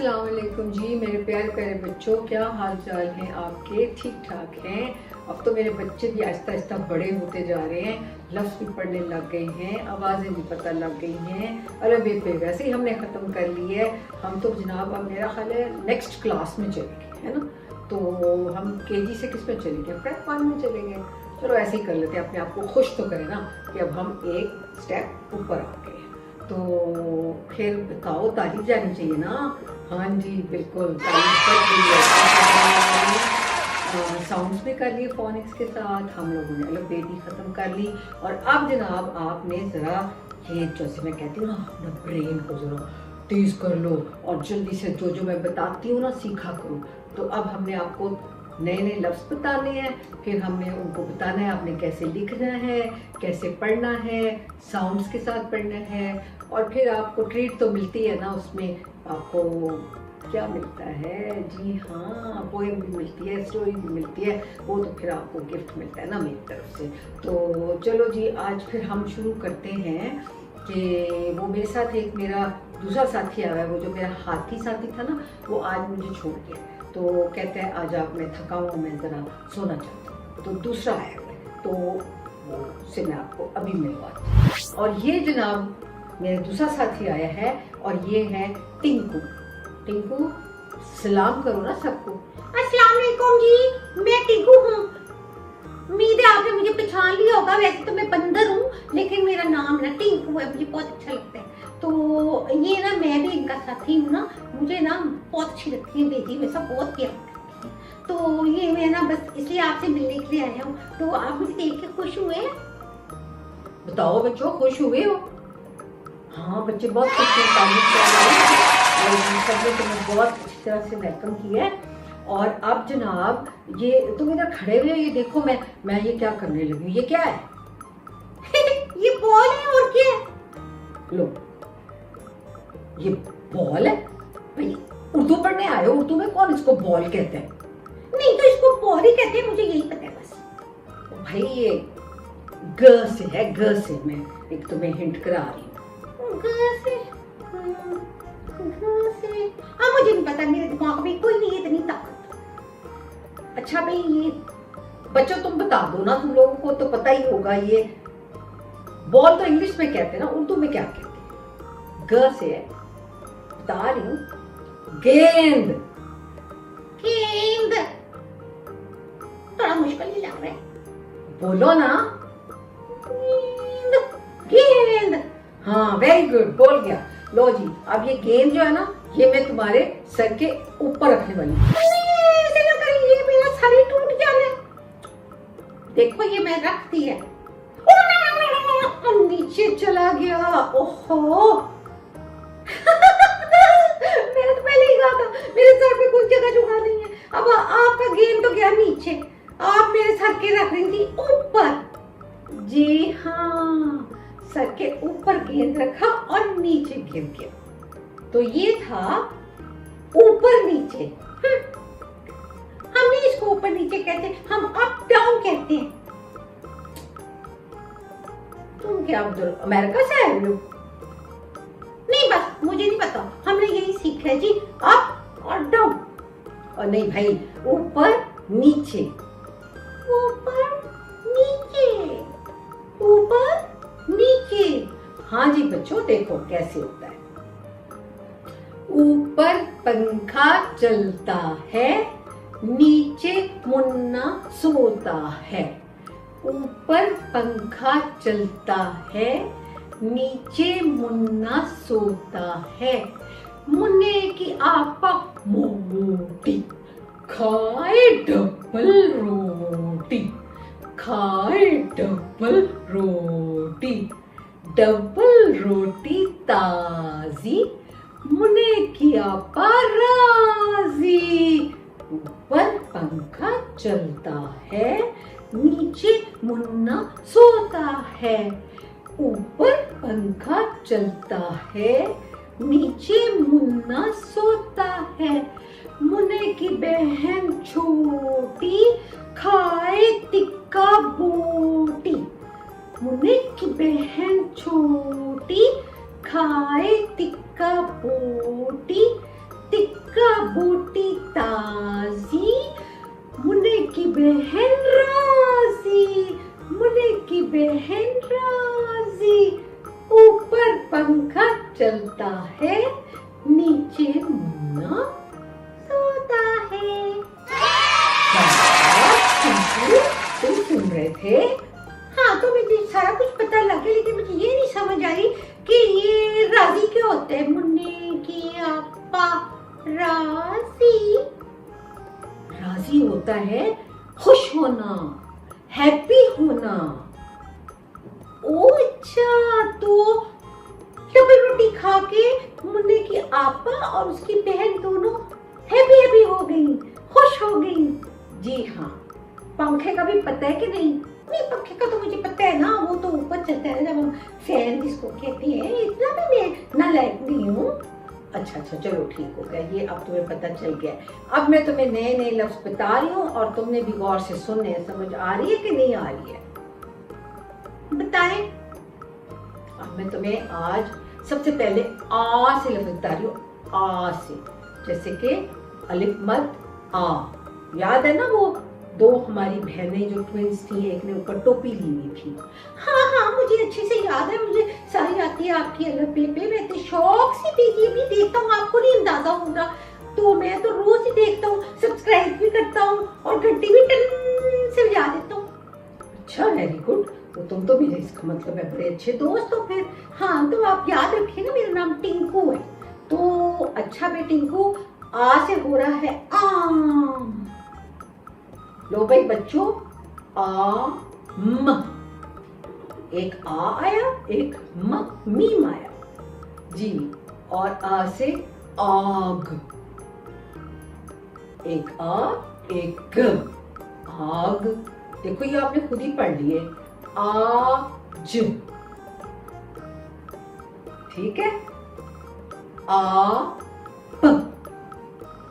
अस्सलाम वालेकुम जी मेरे प्यारे प्यारे बच्चों, क्या हाल चाल हैं आपके? ठीक ठाक हैं? अब तो मेरे बच्चे भी आहिस्ता आहिस्ता बड़े होते जा रहे हैं, लफ्ज़ भी पढ़ने लग गए हैं, आवाज़ें भी पता लग गई हैं। अरबी पे वैसे ही हमने ख़त्म कर ली है। हम तो जनाब अब मेरा ख्याल है नेक्स्ट क्लास में चले गए, है ना? तो हम केजी से किस में चले गए? प्रेप 1 में चले गए। चलो ऐसे ही कर लेते हैं, अपने आप को खुश तो करें ना कि अब हम एक स्टेप ऊपर आ गए। तो फिर बताओ, तारीफ जानी चाहिए ना? हाँ जी बिल्कुल, तारीफ कर दी, साउंड्स भी कर लिए फोनिक्स के साथ, हम लोगों ने अलग बेटी ख़त्म कर ली। और अब जनाब आपने ज़रा ये जैसे मैं कहती हूँ ना, अपना ब्रेन को ज़रा तेज़ कर लो और जल्दी से जो जो मैं बताती हूँ ना सीखा करो। तो अब हमने आपको नए नए लफ्ज़ बताने हैं, फिर हमने उनको बताना है आपने कैसे लिखना है, कैसे पढ़ना है, साउंड्स के साथ पढ़ना है। और फिर आपको ट्रीट तो मिलती है ना, उसमें आपको क्या मिलता है जी? हाँ, पोएम भी मिलती है, स्टोरी भी मिलती है, वो तो फिर आपको गिफ्ट मिलता है ना मेरी तरफ से। तो चलो जी, आज फिर हम शुरू करते हैं कि वो मेरे साथ एक मेरा दूसरा साथी आया है, वो जो मेरा हाथी साथी था ना, वो आज मुझे छोड़ गया। तो कहते हैं आज आप, मैं थका हूँ, मैं ज़रा सोना चाहता हूँ। तो दूसरा आया हुआ है, तो वो से मैं आपको अभी मिलवाती हूँ। और ये जनाब मेरा दूसरा साथी आया है और ये है टिंकू। टिंकू सलाम करो ना सबको। अस्सलाम वालेकुम जी, मैं टिंकू हूँ। उम्मीद है आपने मुझे पहचान लिया होगा। वैसे तो मैं बंदर हूँ, लेकिन मेरा नाम ना टिंकू है, मुझे बहुत अच्छा लगता है। तो ये ना, मैं भी इनका साथी हूँ ना, मुझे ना बहुत अच्छी लगती है बेटी, वैसा बहुत प्यार करती है। तो ये मैं ना बस इसलिए आपसे मिलने के लिए आया हूँ। तो आप मुझे देख के खुश हुए? बताओ बच्चों, खुश हुए हो? हाँ बच्चे बहुत खुश हैं, तारीफ कर रहे हैं और सबने तुम्हें बहुत अच्छी तरह से वेलकम किया है। और अब जनाब ये तुम इधर खड़े हुए हो, ये देखो मैं ये क्या करने लगी हूँ, ये क्या है? ये बॉल है, और क्या है? लो, ये बॉल है? भाई उर्दू पढ़ने आए हो, उर्दू में कौन इसको बॉल कहते हैं? नहीं तो इसको बॉल ही कहते हैं, मुझे यही पता है बस। भाई ये ग से है, ग से। मैं एक तुम्हें हिंट करा रही हूँ। हाँ, मुझे नहीं पता, मेरे दिमाग में कोई नहीं है इतनी ताकत। अच्छा भाई, ये बच्चों तुम बता दो ना, तुम लोगों को तो पता ही होगा। ये बॉल तो इंग्लिश में कहते हैं ना, उर्दू में क्या कहते हैं? ग से है, बता रही हूँ, गेंद। गेंद थोड़ा मुश्किल ही लग रहा है। बोलो ना। गेंद, गेंद। हाँ वेरी गुड, बोल गया। लो जी, अब ये गेंद जो है ना, ये मैं तुम्हारे सर के ऊपर रखने वाली हूँ। ऐसे ना करिए, मेरा सर ही टूट जाना है। देखो ये मैं रख दी है, नीचे चला गया। ओहो मैंने तो पहले ही कहा था मेरे सर पे कुछ जगह जुड़ा नहीं है। अब आपका गेंद तो गया नीचे, आप मेरे सर के रख रही थी ऊपर। जी हाँ, सर के ऊपर गेंद रखा और नीचे गिर गया। तो ये था ऊपर नीचे। हमने इसको ऊपर नीचे कहते हैं, हम अप डाउन कहते हैं। तुम क्या उधर अमेरिका से आए हो? नहीं बस मुझे नहीं पता, हमने यही सीखा है जी, अप और डाउन। और नहीं भाई, ऊपर नीचे। ऊपर नीचे, ऊपर नीचे। हाँ जी बच्चों, देखो कैसे होता है। ऊपर पंखा चलता है, नीचे मुन्ना सोता है। ऊपर पंखा चलता है, नीचे मुन्ना सोता है। मुन्ने की आपा मोटी, खाए डबल रोटी, खाए डबल रोटी। डबल रोटी ताजी, मुन्ने की आपा राजी। ऊपर पंखा चलता है, नीचे मुन्ना सोता है। ऊपर पंखा चलता है, नीचे मुन्ना सोता है। मुन्ने की बहन छोटी, खाए टिक्का बोटी। मुन्ने की बहन छोटी, खाए टिक्का बोटी। टिक्का बहन राजी, मुन्ने की बहन राजी, ऊपर पंखा चलता है, नीचे मुन्ना सोता है। तुम सुन रहे थे? हाँ, तो मुझे सारा कुछ पता लग गया, लेकिन मुझे ये नहीं समझ आई कि ये राजी क्यों होते हैं। मुन्ने की आपा राजी, राजी होता है खुश होना, हैप्पी होना। ओ अच्छा, तो डबल रोटी खा के मुन्ने की आपा और उसकी बहन दोनों हैप्पी हैप्पी हो गई, खुश हो गई। जी हाँ। पंखे का भी पता है कि नहीं? नहीं, पंखे का तो मुझे पता है ना, वो तो ऊपर चलता है जब हम फैन जिसको कहते हैं। इतना भी मैं नालायक नहीं हूँ। अच्छा अच्छा, चलो ठीक हो गया, ये अब तुम्हें पता चल गया। अब मैं तुम्हें नए नए लफ्ज बता रही हूँ और तुमने भी गौर से सुनने हैं। समझ आ रही है कि नहीं आ रही है? बताएं। अब मैं तुम्हें आज सबसे पहले आ से लफ्ज बता रही हूँ। आ से, जैसे कि अलिफ मद आ। याद है ना वो दो हमारी बहनें जो ट्विंस थी, एक ने ऊपर टोपी ली हुई थी। हाँ हाँ, मुझे अच्छे से याद है, मुझे सारी आती है आपकी अलग पे। मैं तो शौक से भी देखता हूँ, आपको नहीं अंदाजा होगा। तो मैं तो रोज ही देखता हूँ, सब्सक्राइब भी करता हूँ और घंटी भी टन से बजा देता हूँ। अच्छा, वेरी गुड। तो तुम तो मेरे इसका मतलब है बड़े अच्छे दोस्त हो फिर। हाँ, तो आप याद रखिए ना, मेरा नाम टिंकू है। तो अच्छा बे टिंकू, आ से हो रहा है आम। लो भाई बच्चों, आ म, एक आ आया, एक म, मीम आया जी। और आ से आग, एक आ एक ग, आग। देखो ये आपने खुद ही पढ़ लिए, आज। ठीक है, आ प।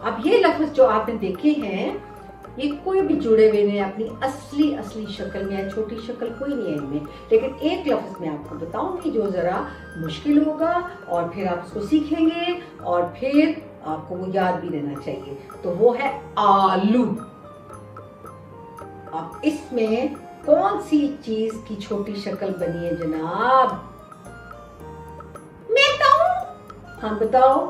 अब ये लफ्ज जो आपने देखे हैं, ये कोई भी जुड़े हुए नहीं, अपनी असली शक्ल में है। छोटी शक्ल कोई नहीं है इनमें। लेकिन एक लफ्ज मैं आपको बताऊंगी जो जरा मुश्किल होगा, और फिर आप उसको सीखेंगे और फिर आपको वो याद भी रहना चाहिए। तो वो है आलू। अब इसमें कौन सी चीज की छोटी शक्ल बनी है जनाब? मैं बताऊं? हाँ बताओ।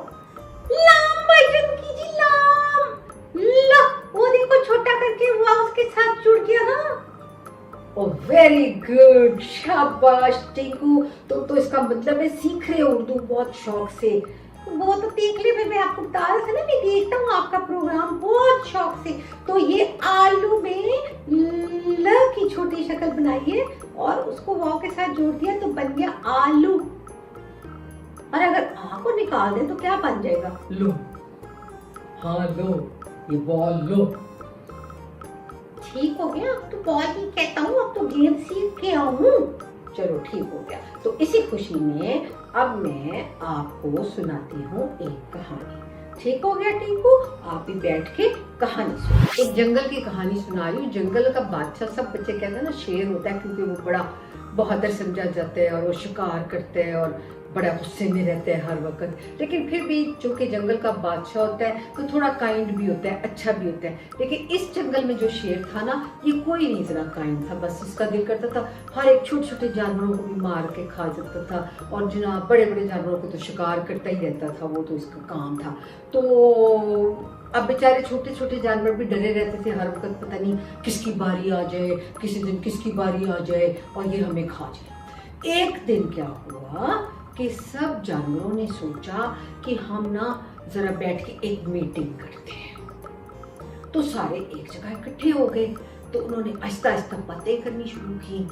लाम बजन की जी, लाम। ला, वो देखो छोटा करके हुआ उसके साथ जुड़ गया ना। ओ वेरी गुड, शाबाश टिंकू। तो इसका मतलब है सीख रहे हो उर्दू बहुत शौक से। वो तो देख ले, मैं आपको बता रहा था ना, मैं देखता हूँ आपका प्रोग्राम बहुत शौक से। तो ये आलू में ल की छोटी शक्ल बनाई है और उसको वाव के साथ जोड़ दिया तो बन गया आलू। और अगर आ को निकाल दें तो क्या बन जाएगा? लो। हाँ लो, ये बॉल लो। ठीक हो गया, अब तो बॉल ही कहता हूँ, अब तो गेम सीख के आऊँ। चलो ठीक हो गया। तो इसी खुशी में अब मैं आपको सुनाती हूँ एक कहानी। ठीक हो गया टिंकू? आप भी बैठ के कहानी सुनो। एक जंगल की कहानी सुना रही हूँ। जंगल का बादशाह, सब बच्चे कहते हैं ना शेर होता है, क्योंकि वो बड़ा बहादुर समझा जाता है और वो शिकार करते हैं और बड़ा गुस्से में रहते हैं हर वक्त। लेकिन फिर भी चूंकि जंगल का बादशाह होता है तो थोड़ा काइंड भी होता है, अच्छा भी होता है। लेकिन इस जंगल में जो शेर था ना, ये कोई नहीं जरा काइंड था। बस इसका दिल करता था हर एक छोटे छोटे जानवरों को भी मार के खा जाता था, और जनाब बड़े बड़े जानवरों को तो शिकार करता ही रहता था, वो तो इसका काम था। तो अब बेचारे छोटे छोटे जानवर भी डरे रहते थे हर वक्त, पता नहीं किसकी बारी आ जाए, किसी दिन किसकी बारी आ जाए और ये हमें खा जाए। एक दिन क्या हुआ कि सब जानवरों ने सोचा कि हम ना जरा बैठ के एक मीटिंग करते हैं। तो सारे एक जगह इकट्ठे हो गए। तो उन्होंने आहिस्ता आहिस्ता बातें करनी शुरू की।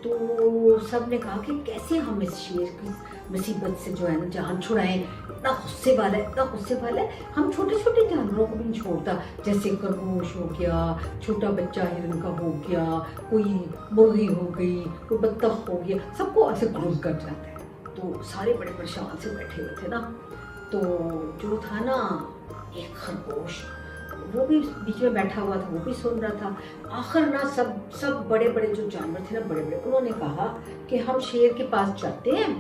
तो सब ने कहा कि कैसे हम इस शेर की मुसीबत से जो है ना जान छुड़ाएं। इतना गुस्से वाला है, इतना गुस्से वाला है, हम छोटे छोटे जानवरों को भी नहीं छोड़ता। जैसे खरगोश हो गया, छोटा बच्चा हिरन का हो गया, कोई मुर्गी हो गई, कोई बत्तख हो गया, सबको ऐसे ग्रुप कर जाता है। तो सारे बड़े परेशान से बैठे हुए थे ना। तो जो था ना एक खरगोश, वो भी बीच में बैठा हुआ था, वो भी सुन रहा था। आखिर ना सब बड़े बड़े जो जानवर थे ना, बड़े बड़े, उन्होंने कहा कि हम शेर के पास जाते हैं।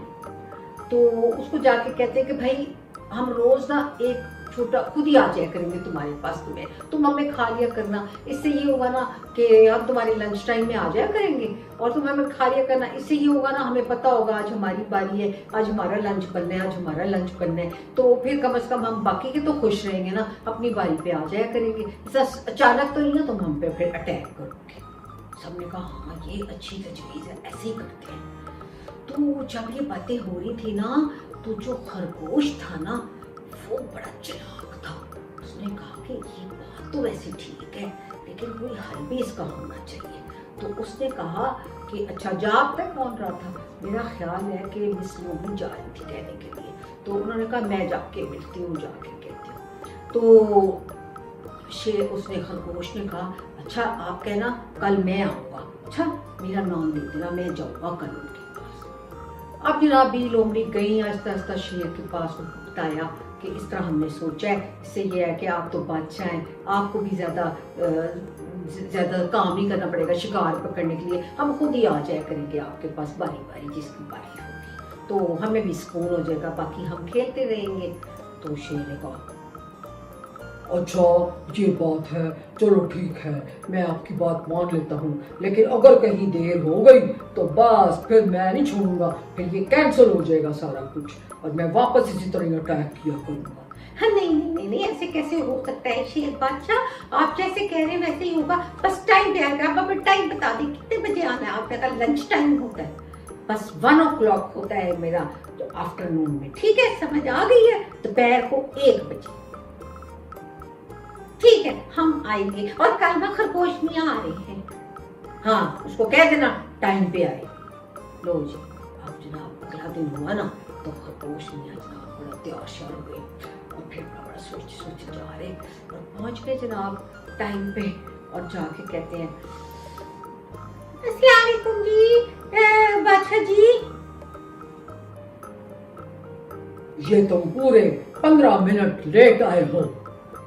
तो उसको जाके कहते हैं कि भाई हम रोज ना एक छोटा खुद ही आ जाया करेंगे तुम्हारे पास, तुम हमें खा लिया करना। इससे ये होगा ना कि हम तुम्हारे लंच टाइम में आ जाया करेंगे और तुम हमें खा लिया करना। इससे ये होगा ना, हमें पता होगा आज हमारी बारी है, आज हमारा लंच बनना है, आज हमारा लंच बनना है। तो फिर कम से कम हम बाकी के तो खुश रहेंगे ना, अपनी बारी पे आ जाया करेंगे। ऐसा अचानक तो नहीं ना तुम हम पे फिर अटैक करोगे। सबने कहा हाँ ये अच्छी तजवीज़ है, ऐसे ही करते हैं। तो जब ये बातें हो रही थी ना, तो जो खरगोश था ना वो बड़ा चालाक था। उसने कहा कि ये बात तो वैसे ठीक है, लेकिन कोई हल भी इसका होना चाहिए। तो उसने कहा कि अच्छा जाप तक कौन रहा था? मेरा ख्याल है कि मिस लोमी जा रही थी कहने के लिए। तो उन्होंने कहा मैं जाके मिलती हूँ, जाके कहती हूँ। तो उसने खरगोश ने कहा अच्छा आप कहना कल मैं आऊँगा, अच्छा मेरा नाम दे देना, मैं जाऊँगा कल उनके पास। अब जनाब बी लोमड़ी गई आहिस्ता आहिस्ता शेर के पास, बताया कि इस तरह हमने सोचा है, इससे ये है कि आप तो बादशाह हैं, आपको भी ज़्यादा काम नहीं करना पड़ेगा शिकार पकड़ने के लिए, हम खुद ही आ जाया करेंगे आपके पास बारी बारी, जिसकी बारी होगी तो हमें भी सुकून हो जाएगा, बाकी हम खेलते रहेंगे। तो शेर ने कहा अच्छा ये बात है, चलो ठीक है, मैं आपकी बात मान लेता हूँ, लेकिन अगर कहीं देर हो गई तो बस फिर मैं नहीं छोड़ूंगा, फिर ये कैंसिल हो जाएगा सारा कुछ और मैं वापस इसी तरह अटैक किया करूँगा। हाँ नहीं, ऐसे कैसे हो सकता है शेर बादशाह, आप जैसे कह रहे हैं वैसे ही होगा, बस टाइम पे आएगा। आप हमें टाइम बता दें कितने बजे आना है? आपका लंच टाइम होता है, बस 1 o'clock होता है मेरा तो आफ्टरनून में। ठीक है समझ आ गई है, दोपहर को 1 बजे। ठीक है हम आएंगे, और कल ना खरगोश मियाँ आ रहे हैं। हाँ उसको कह देना टाइम पे आए। लो जी अब जनाब अगला दिन हुआ ना, तो खरगोश मियाँ जनाब बड़ा तैयार श्यार हो गए और फिर बड़ा सोच जा रहे और पहुंच गए जनाब टाइम पे और जाके कहते हैं अस्सलाम वालेकुम जी बादशाह जी। ये तुम पूरे 15 मिनट लेट आए हो।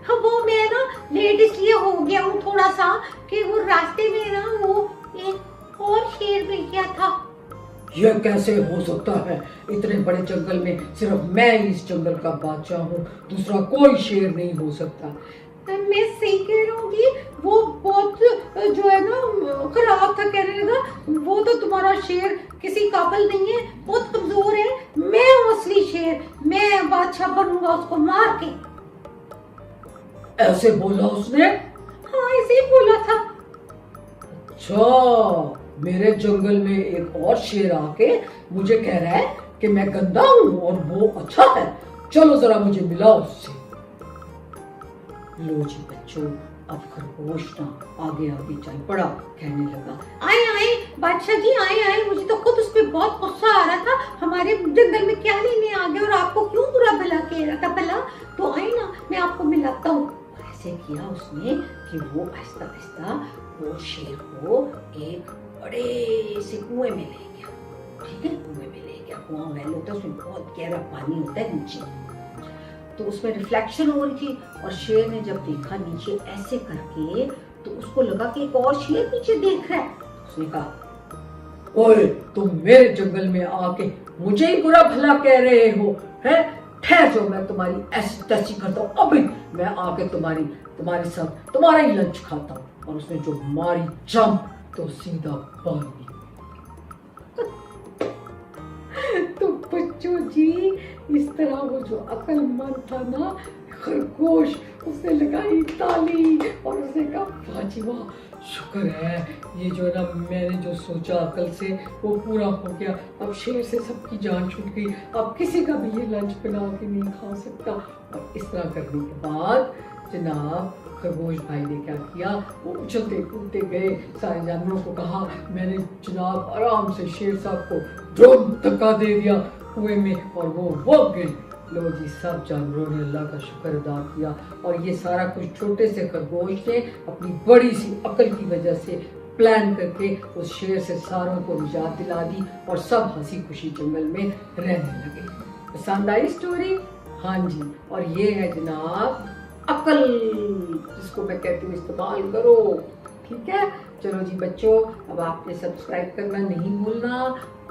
हाँ वो मैं ना लेट इसलिए हो गया हूँ थोड़ा सा कि वो रास्ते में ना वो एक और शेर मिल गया था। यह कैसे हो सकता है? इतने बड़े जंगल में सिर्फ मैं ही इस जंगल का बादशाह हूँ, दूसरा कोई शेर नहीं हो सकता। मैं सही कह रहा हूँ जी, वो बहुत जो है ना खराब था, कहने लगा वो तो तुम्हारा शेर किसी काबिल नहीं है, बहुत कमजोर है, मैं हूँ असली शेर, मैं बादशाह बनूंगा उसको मार के। ऐसे बोला उसने? हाँ ऐसे ही बोला था। अच्छा मेरे जंगल में एक और शेर आके मुझे कह रहा है कि मैं गंदा हूँ और वो अच्छा है, चलो जरा मुझे मिलाओ उससे। लो जी बच्चों अब खरगोश ना आगे आगे चल पड़ा, कहने लगा आए बादशाह जी आए, मुझे तो खुद उस पर बहुत गुस्सा आ रहा था, हमारे जंगल में क्या लेने आ गए और आपको क्यों बुरा भला कह रहा था भला, तो आए ना मैं आपको मिलाता हूँ। ऐसे किया उसने कि वो आहिस्ता आहिस्ता वो शेर को एक बड़े से कुएं में ले गया। ठीक है कुएं में ले गया, कुआं महल होता है उसमें बहुत गहरा पानी होता है नीचे, तो उसमें रिफ्लेक्शन हो रही थी और शेर ने जब देखा नीचे ऐसे करके तो उसको लगा कि एक और शेर नीचे देख रहा है। उसने कहा ओए तुम मेरे जंगल में आके मुझे ही बुरा भला कह रहे हो हैं? ठहर जाओ, मैं तुम्हारी ऐसी तैसी करता हूँ, अभी मैं आके तुम्हारे साथ तुम्हारा ही लंच खाता हूँ। और उसने जो मारी जंप तो सीधा पानी। तो बच्चों जी इस तरह वो जो अक्लमंद था ना खरगोश, उसने लगाई ताली और उसने कहा वाह जी वाह, शुक्र है ये जो ना मैंने जो सोचा अकल से वो पूरा हो गया, अब शेर से सबकी जान छूट गई, अब किसी का भी ये लंच बना के नहीं खा सकता। और इस तरह करने के बाद जनाब खरगोश भाई ने क्या किया, वो उछलते कूदते गए, सारे जानवरों को कहा मैंने जनाब आराम से शेर साहब को ड्रोन धक्का दे दिया कुएं में और वो वग गए। लो जी सब जानवरों ने अल्लाह का शुक्र अदा किया और ये सारा कुछ छोटे से खरगोश ने अपनी बड़ी सी अकल की वजह से प्लान करके उस शेर से सारों को निजात दिला दी और सब हंसी खुशी जंगल में रहने लगे। पसंद आई स्टोरी? हाँ जी, और ये है जनाब अकल, जिसको मैं कहती हूँ इस्तेमाल करो। ठीक है चलो जी बच्चों, अब आपने सब्सक्राइब करना नहीं भूलना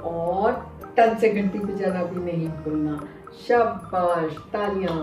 और टन से घंटी बजाना भी नहीं भूलना। शाबाश, तालियां।